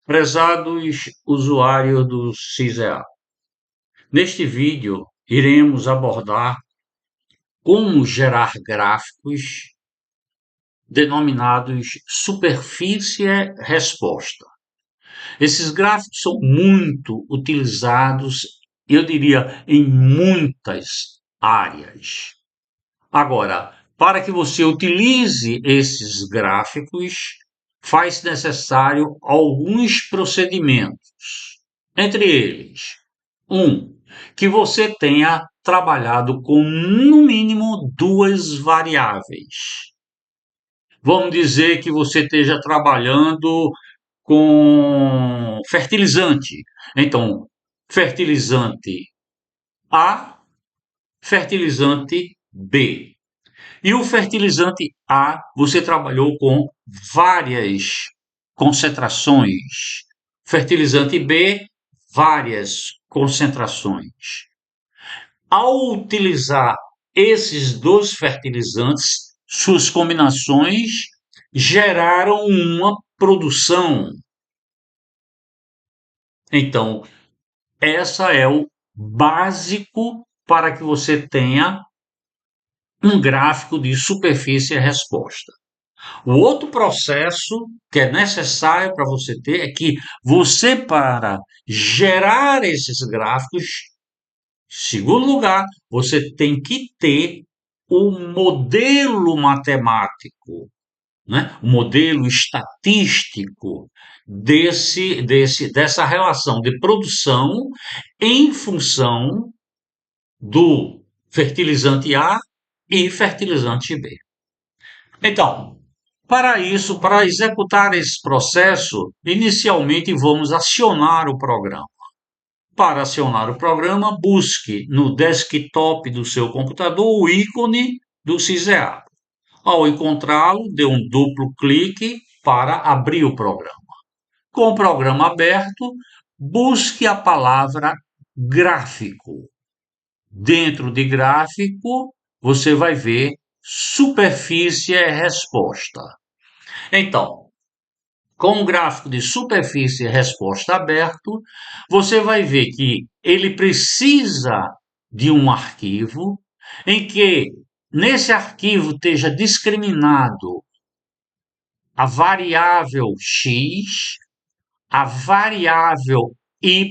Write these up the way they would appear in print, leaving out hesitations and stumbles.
Prezados usuários do CISEA, neste vídeo iremos abordar como gerar gráficos denominados superfície-resposta. Esses gráficos são muito utilizados, eu diria, em muitas áreas. Agora, para que você utilize esses gráficos, faz necessário alguns procedimentos. Entre eles, que você tenha trabalhado com no mínimo duas variáveis. Vamos dizer que você esteja trabalhando com fertilizante. Então, fertilizante A, fertilizante B. E o fertilizante A, você trabalhou com várias concentrações. Fertilizante B, várias concentrações. Ao utilizar esses dois fertilizantes, suas combinações geraram uma produção. Então, essa é o básico para que você tenha um gráfico de superfície-resposta. O outro processo que é necessário para você ter é que você, para gerar esses gráficos, em segundo lugar, você tem que ter um modelo matemático, né? Um modelo estatístico dessa relação de produção em função do fertilizante A e fertilizante B. Então, para isso, para executar esse processo, inicialmente vamos acionar o programa. Para acionar o programa, busque no desktop do seu computador o ícone do CISEA. Ao encontrá-lo, dê um duplo clique para abrir o programa. Com o programa aberto, busque a palavra gráfico. Dentro de gráfico, você vai ver superfície é resposta. Então, com o gráfico de superfície e resposta aberto, você vai ver que ele precisa de um arquivo em que nesse arquivo esteja discriminado a variável x, a variável y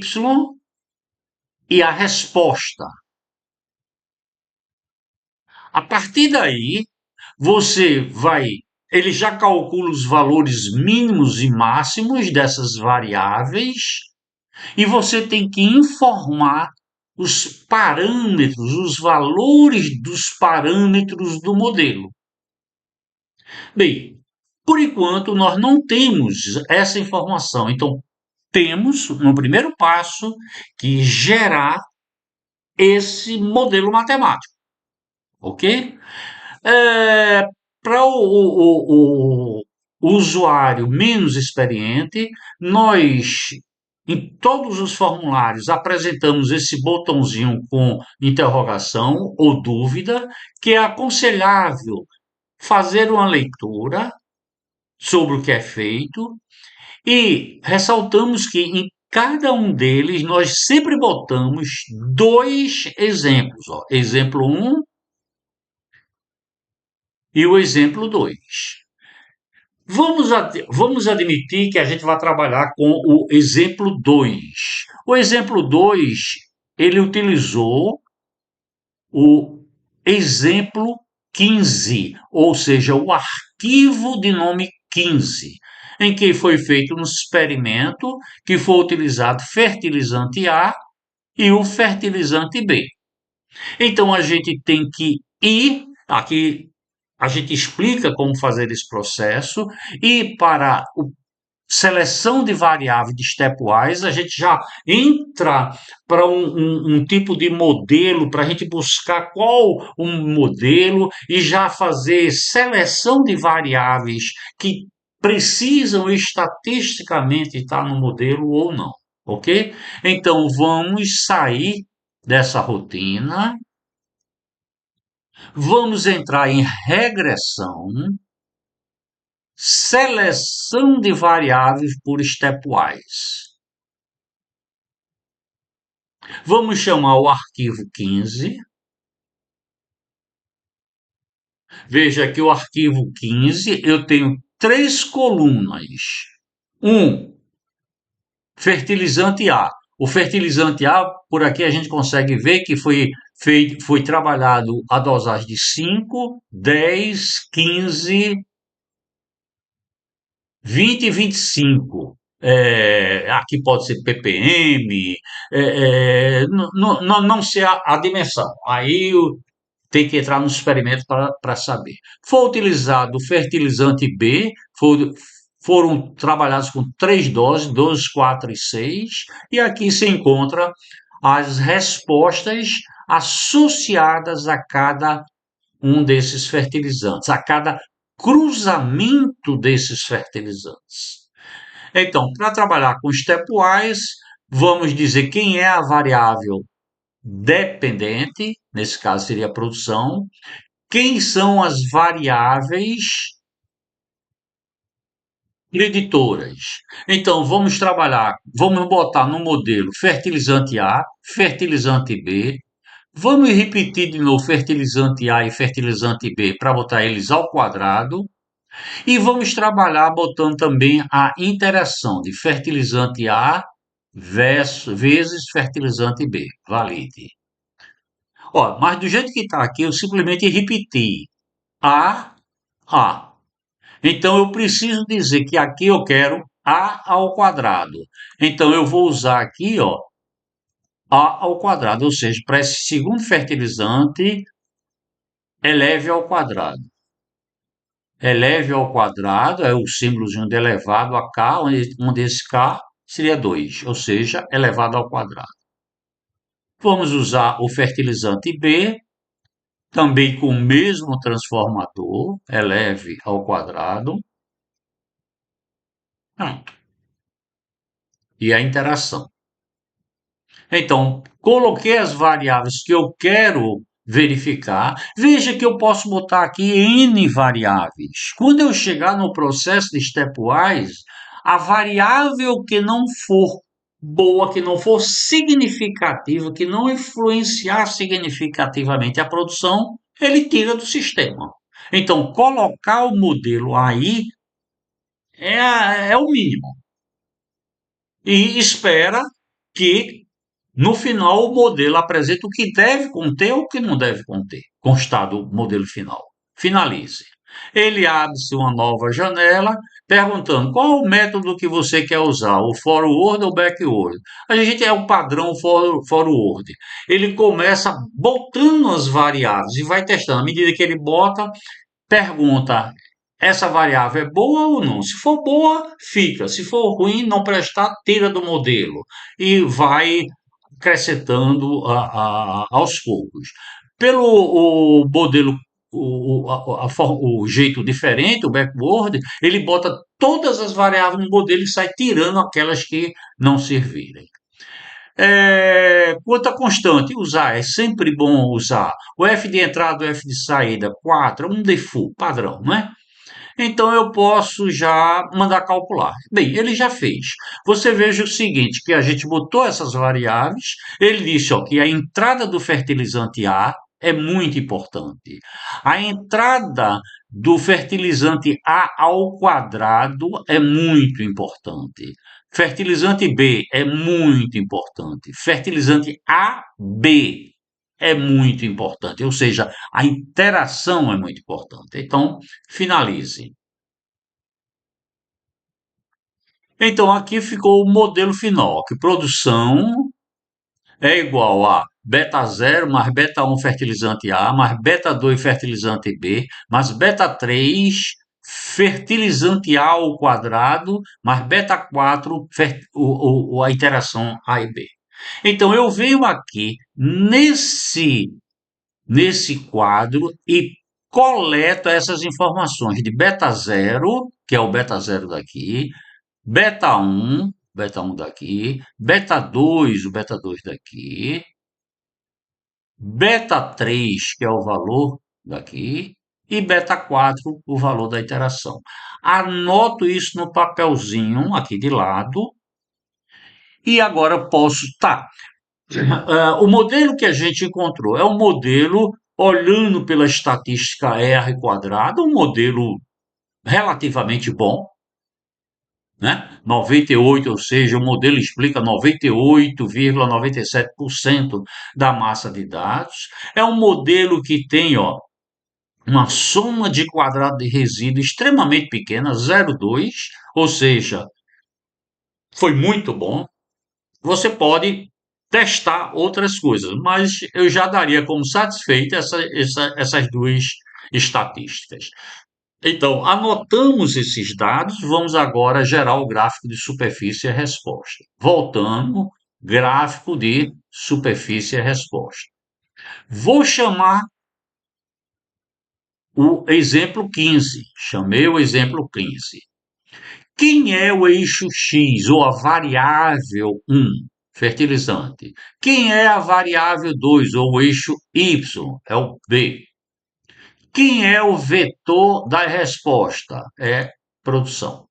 e a resposta. A partir daí, ele já calcula os valores mínimos e máximos dessas variáveis e você tem que informar os parâmetros, os valores dos parâmetros do modelo. Bem, por enquanto nós não temos essa informação, então temos, no primeiro passo, que gerar esse modelo matemático, ok? Para o usuário menos experiente, nós, em todos os formulários, apresentamos esse botãozinho com interrogação ou dúvida, que é aconselhável fazer uma leitura sobre o que é feito e ressaltamos que em cada um deles nós sempre botamos dois exemplos, ó, exemplo 1 e o exemplo 2. Vamos admitir que a gente vai trabalhar com o exemplo 2. O exemplo 2, ele utilizou o exemplo 15, ou seja, o arquivo de nome 15, em que foi feito um experimento que foi utilizado fertilizante A e o fertilizante B. Então a gente tem que ir aqui. A gente explica como fazer esse processo e para a seleção de variáveis de stepwise, a gente já entra para um tipo de modelo, para a gente buscar qual um modelo e já fazer seleção de variáveis que precisam estatisticamente estar no modelo ou não, ok? Então vamos sair dessa rotina. Vamos entrar em regressão. seleção de variáveis por stepwise. Vamos chamar o arquivo 15. Veja que o arquivo 15 eu tenho três colunas. Um, fertilizante A. O fertilizante A, por aqui a gente consegue ver que foi trabalhado a dosagem de 5, 10, 15, 20 e 25. Aqui pode ser ppm, não sei a dimensão. Aí tem que entrar no experimento para saber. Foi utilizado o fertilizante B, foram trabalhados com três doses, 2, 4 e 6, e aqui se encontra as respostas associadas a cada um desses fertilizantes, a cada cruzamento desses fertilizantes. Então, para trabalhar com stepwise, vamos dizer quem é a variável dependente, nesse caso seria a produção, quem são as variáveis preditoras. Então, vamos botar no modelo fertilizante A, fertilizante B, vamos repetir de novo fertilizante A e fertilizante B para botar eles ao quadrado, e vamos trabalhar botando também a interação de fertilizante A vezes fertilizante B. Valide. Ó, mas do jeito que está aqui, eu simplesmente repeti A, A. Então, eu preciso dizer que aqui eu quero A ao quadrado. Então, eu vou usar aqui, ó, A ao quadrado, ou seja, para esse segundo fertilizante, eleve ao quadrado. Eleve ao quadrado é o símbolozinho de elevado a K, onde esse K seria 2, ou seja, elevado ao quadrado. Vamos usar o fertilizante B, também com o mesmo transformador, eleve ao quadrado. E a interação. Então, coloquei as variáveis que eu quero verificar. Veja que eu posso botar aqui N variáveis. Quando eu chegar no processo de stepwise, a variável que não for boa, que não for significativa, que não influenciar significativamente a produção, ele tira do sistema. Então, colocar o modelo aí é o mínimo. E espera que no final o modelo apresente o que deve conter ou o que não deve conter, constado o modelo final. Finalize. Ele abre-se uma nova janela perguntando qual o método que você quer usar, o forward ou backward. A gente é o padrão forward. Ele começa botando as variáveis e vai testando. À medida que ele bota, pergunta: essa variável é boa ou não? Se for boa, fica. Se for ruim, não prestar, tira do modelo. E vai acrescentando aos poucos. Pelo o modelo, o jeito diferente, o backward, ele bota todas as variáveis no modelo e sai tirando aquelas que não servirem. Quanto a constante, usar, é sempre bom usar. O F de entrada, o F de saída, 4, um default, padrão, não é? Então eu posso já mandar calcular. Bem, ele já fez. Você veja o seguinte, que a gente botou essas variáveis, ele disse ó, que a entrada do fertilizante A é muito importante. A entrada do fertilizante A ao quadrado é muito importante. Fertilizante B é muito importante. Fertilizante AB é muito importante, ou seja, a interação é muito importante. Então, finalize. Então, aqui ficou o modelo final, que produção é igual a beta zero mais beta 1 fertilizante A, mais beta 2 fertilizante B, mais beta 3 fertilizante A ao quadrado, mais beta 4 a interação A e B. Então, eu venho aqui nesse quadro e coleto essas informações de beta zero, que é o beta zero daqui, beta um daqui, beta 2 o beta 2 daqui, beta 3 que é o valor daqui, e beta 4 o valor da interação. Anoto isso no papelzinho aqui de lado e agora posso. Tá. O modelo que a gente encontrou é um modelo olhando pela estatística R quadrada, um modelo relativamente bom, né? 98, ou seja, o modelo explica 98,97% da massa de dados. É um modelo que tem, ó, uma soma de quadrado de resíduo extremamente pequena, 0,2, ou seja, foi muito bom. Você pode testar outras coisas, mas eu já daria como satisfeita essas duas estatísticas. Então, anotamos esses dados, vamos agora gerar o gráfico de superfície e resposta. Voltando, gráfico de superfície e resposta. Vou chamar o exemplo 15. Chamei o exemplo 15. Quem é o eixo X ou a variável 1? Fertilizante. Quem é a variável 2 ou o eixo Y? É o B. Quem é o vetor da resposta? É produção.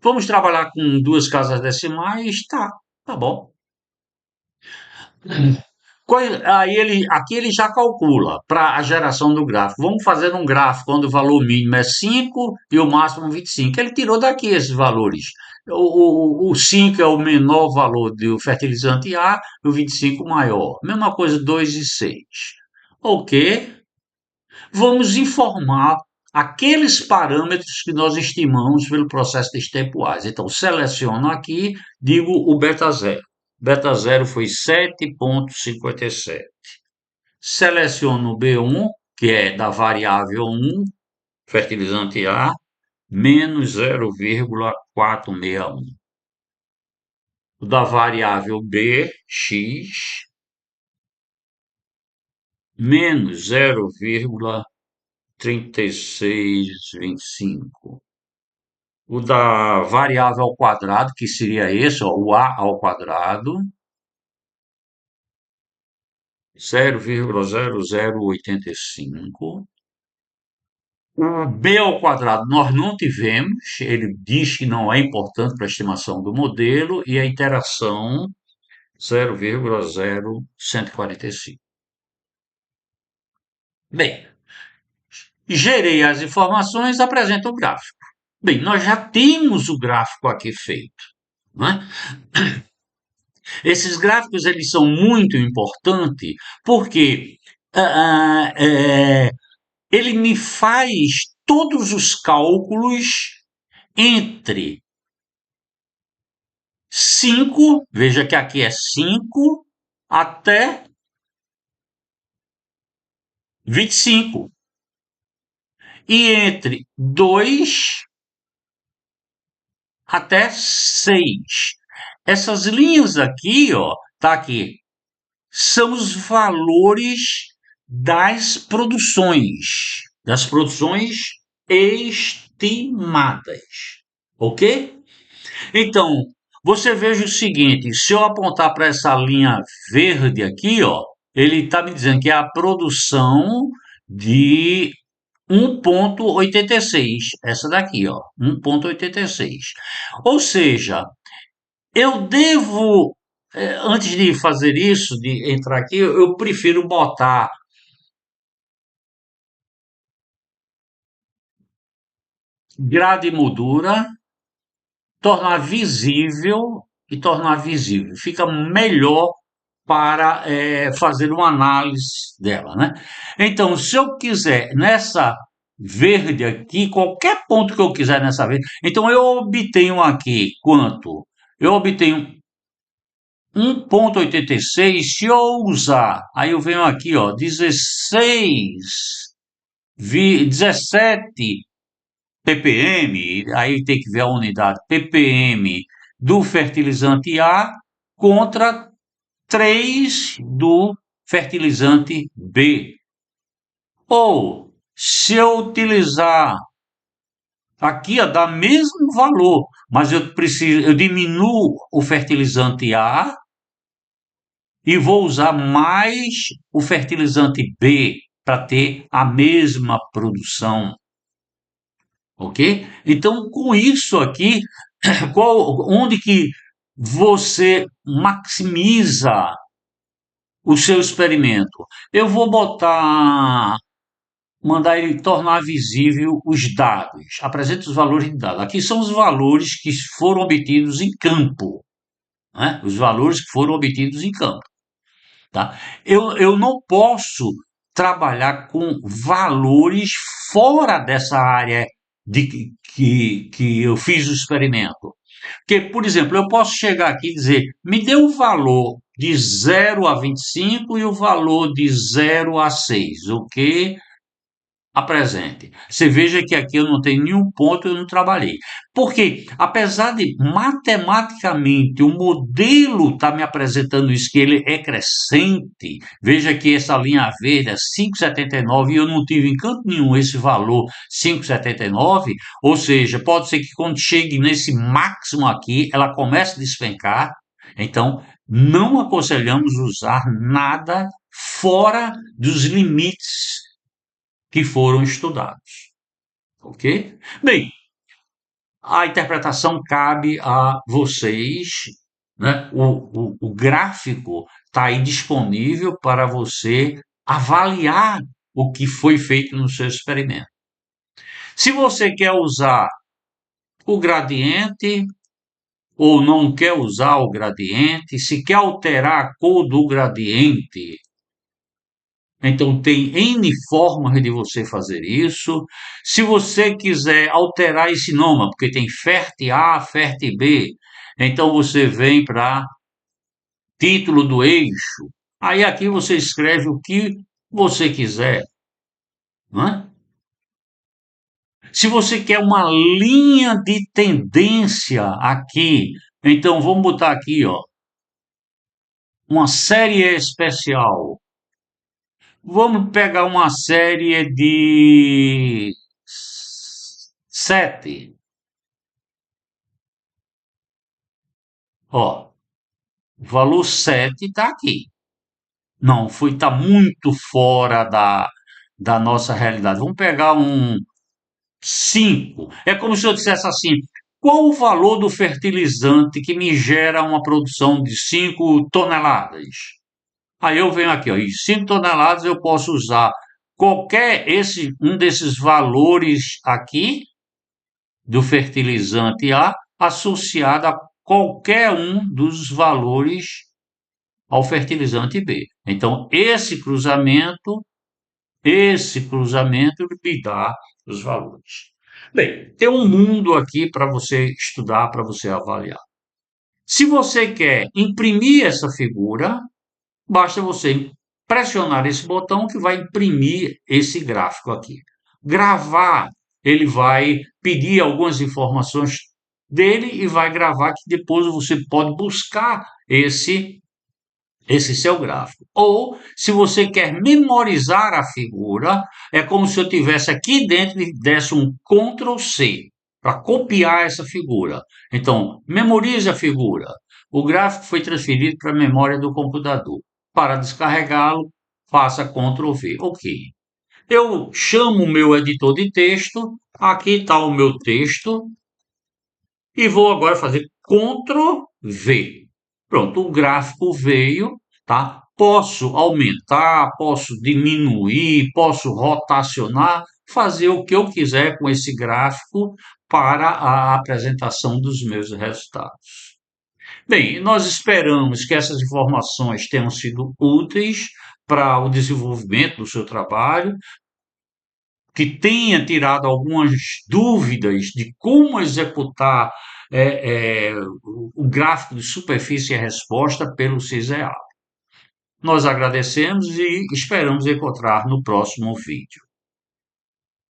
Vamos trabalhar com duas casas decimais? Tá bom. Aí aqui ele já calcula para a geração do gráfico. Vamos fazer um gráfico onde o valor mínimo é 5 e o máximo 25. Ele tirou daqui esses valores. O 5 é o menor valor do fertilizante A e o 25 o maior. Mesma coisa 2 e 6. Ok. Vamos informar aqueles parâmetros que nós estimamos pelo processo de temporais. Então, seleciono aqui, digo o beta zero. Beta zero foi 7,57. Seleciono o B1, que é da variável 1, fertilizante A, menos 0,461. O da variável B, X, menos 0,3625. O da variável ao quadrado, que seria esse, ó, o A ao quadrado, 0,0085. O B ao quadrado nós não tivemos, ele diz que não é importante para a estimação do modelo, e a interação 0,0145. Bem, gerei as informações, apresento o gráfico. Bem, nós já temos o gráfico aqui feito, né? Esses gráficos eles são muito importantes porque ele me faz todos os cálculos entre 5, veja que aqui é 5, até 25. E entre 2 até 6. Essas linhas aqui, ó, tá aqui, são os valores das produções estimadas, ok? Então, você veja o seguinte, se eu apontar para essa linha verde aqui, ó, ele está me dizendo que é a produção de 1,86, essa daqui, ó, 1,86. Ou seja, eu devo, antes de fazer isso, de entrar aqui, eu prefiro botar grade e moldura, tornar visível. Fica melhor para fazer uma análise dela, né? Então, se eu quiser nessa verde aqui, qualquer ponto que eu quiser nessa verde, então eu obtenho aqui quanto? Eu obtenho 1,86. Se eu usar, aí eu venho aqui, ó, 17 ppm, aí tem que ver a unidade ppm do fertilizante A contra 3 do fertilizante B. Ou, se eu utilizar aqui, ó, dá mesmo valor, mas eu diminuo o fertilizante A e vou usar mais o fertilizante B para ter a mesma produção, ok? Então, com isso aqui, onde que você maximiza o seu experimento? Eu vou mandar ele tornar visível os dados. Apresenta os valores de dados. Aqui são os valores que foram obtidos em campo, né? Os valores que foram obtidos em campo. Tá? Eu não posso trabalhar com valores fora dessa área que eu fiz o experimento. Porque, por exemplo, eu posso chegar aqui e dizer, me dê o valor de 0 a 25 e o valor de 0 a 6, ok? Apresente. Você veja que aqui eu não tenho nenhum ponto, eu não trabalhei. Porque, apesar de matematicamente o modelo está me apresentando isso, que ele é crescente, veja que essa linha verde é 5,79 e eu não tive em canto nenhum esse valor 5,79, ou seja, pode ser que quando chegue nesse máximo aqui, ela comece a despencar. Então, não aconselhamos usar nada fora dos limites que foram estudados, ok? Bem, a interpretação cabe a vocês, né? O gráfico está aí disponível para você avaliar o que foi feito no seu experimento. Se você quer usar o gradiente ou não quer usar o gradiente, se quer alterar a cor do gradiente, então, tem N formas de você fazer isso. Se você quiser alterar esse nome, porque tem FERT A, FERT B, então você vem para título do eixo. Aí aqui você escreve o que você quiser, não é? Se você quer uma linha de tendência aqui, então vamos botar aqui, ó, uma série especial. Vamos pegar uma série de 7. Ó, o valor 7 está aqui. Não, está muito fora da nossa realidade. Vamos pegar um 5. É como se eu dissesse assim: qual o valor do fertilizante que me gera uma produção de 5 toneladas? Aí eu venho aqui, ó, e 5 toneladas eu posso usar um desses valores aqui do fertilizante A associado a qualquer um dos valores ao fertilizante B. Então, esse cruzamento me dá os valores. Bem, tem um mundo aqui para você estudar, para você avaliar. Se você quer imprimir essa figura, basta você pressionar esse botão que vai imprimir esse gráfico aqui. Gravar, ele vai pedir algumas informações dele e vai gravar que depois você pode buscar esse seu gráfico. Ou, se você quer memorizar a figura, é como se eu tivesse aqui dentro e desse um Ctrl C para copiar essa figura. Então, memorize a figura. O gráfico foi transferido para a memória do computador. Para descarregá-lo, faça Ctrl V. Ok. Eu chamo o meu editor de texto, aqui está o meu texto, e vou agora fazer Ctrl V. Pronto, o gráfico veio, tá? Posso aumentar, posso diminuir, posso rotacionar, fazer o que eu quiser com esse gráfico para a apresentação dos meus resultados. Bem, nós esperamos que essas informações tenham sido úteis para o desenvolvimento do seu trabalho, que tenha tirado algumas dúvidas de como executar o gráfico de superfície e resposta pelo CISEA. Nós agradecemos e esperamos encontrar no próximo vídeo.